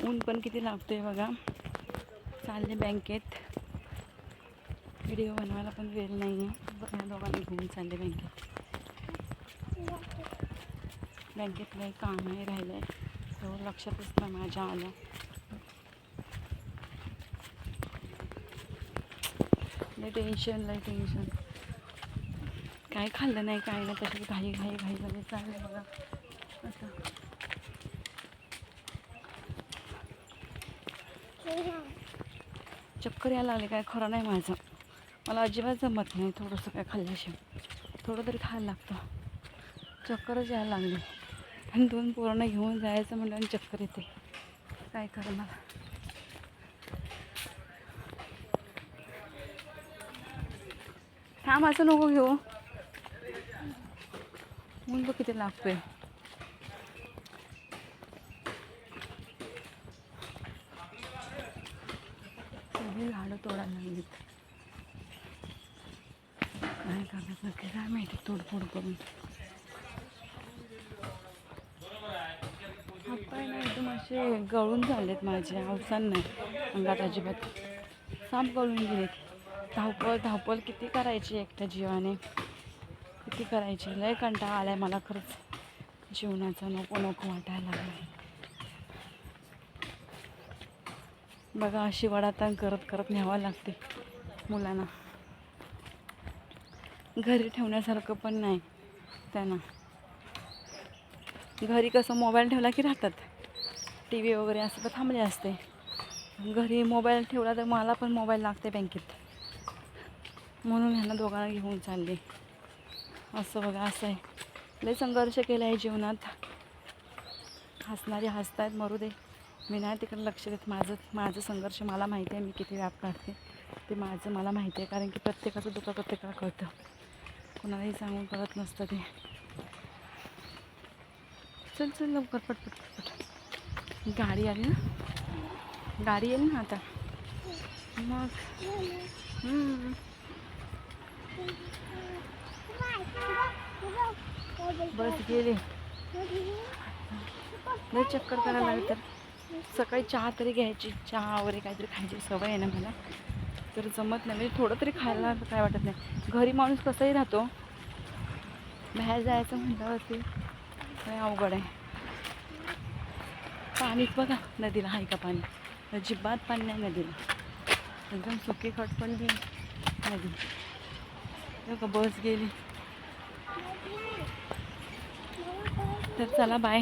ऊन पण किती लागतोय बघा. चालले बँकेत. व्हिडिओ बनवायला पण वेळ नाही आहे. या दोघांना घेऊन चालले बँकेत. बँकेत काही कामही राहिलं आहे, तेवढं लक्षातच नाही माझ्या आलं. लय टेन्शन. काय खाल्लं नाही, काय नाही, तशी घाई झाली. चाललं बघा असं. चक्कर यायला लागले, काय खरं नाही माझं. मला अजिबात जमत नाही थोडंसं काय खाल्ल्याशिवाय. थोडं तरी खायला लागतं. चक्करच यायला लागली. आणि 2 पोरांना घेऊन जायचं म्हणलं आणि चक्कर येते. काय करणार. थांब, असं नको घेऊ. ऊन बघ किती लागतोय. सगळी झाडं तोडायला लागलीत. काय करतात नक्की काय माहिती, तोडफोड करून. हातपाय ना एकदम असे गळून झालेत माझे. अवसान नाही अंगात अजिबात. साप गळून गेलेत. धावपळ किती करायची एकट्या जीवाने, किती करायची. लय कंटाळा आलाय मला खरंच जीवनाचा. नको वाटायला लागला बघा. अशी वडाताण करत न्यावं लागते मुलांना. घरी ठेवण्यासारखं पण नाही त्यांना. घरी कसं मोबाईल ठेवला की राहतात, टी व्ही वगैरे असं तर थांबले असते. घरी मोबाईल ठेवला तर मला पण मोबाईल लागते बँकेत, म्हणून ह्यांना दोघांना घेऊन चालले. असं बघा, असं आहे. लय संघर्ष केला आहे जीवनात. हसणारे हसतायत, मरू दे. मी नाही तिकडे लक्ष देत. माझं संघर्ष मला माहिती आहे. मी किती व्याप काढते ते माझं मला माहिती आहे. कारण की प्रत्येकाचं दुःख प्रत्येकाला कळतं, कोणालाही सांगून कळत नसतं ते. चल लवकर, पट. गाडी आली ना आता. मग बस गेली. लय चक्कर करायला लागली. तर सकाळी चहा तरी घ्यायची, चहा वगैरे काहीतरी खायची सवय आहे ना मला, तर जमत नाही. म्हणजे थोडं तरी खायला काय वाटत नाही. घरी माणूस कसाही राहतो, बाहेर जायचं म्हटल्यावरती काय अवघड आहे. पाणीच बघा नदीला आहे का पाणी? अजिबात पाणी नाही नदीला. एकदम सुकी खटपणली नदी. बघा बस गेली. तर चला बाय.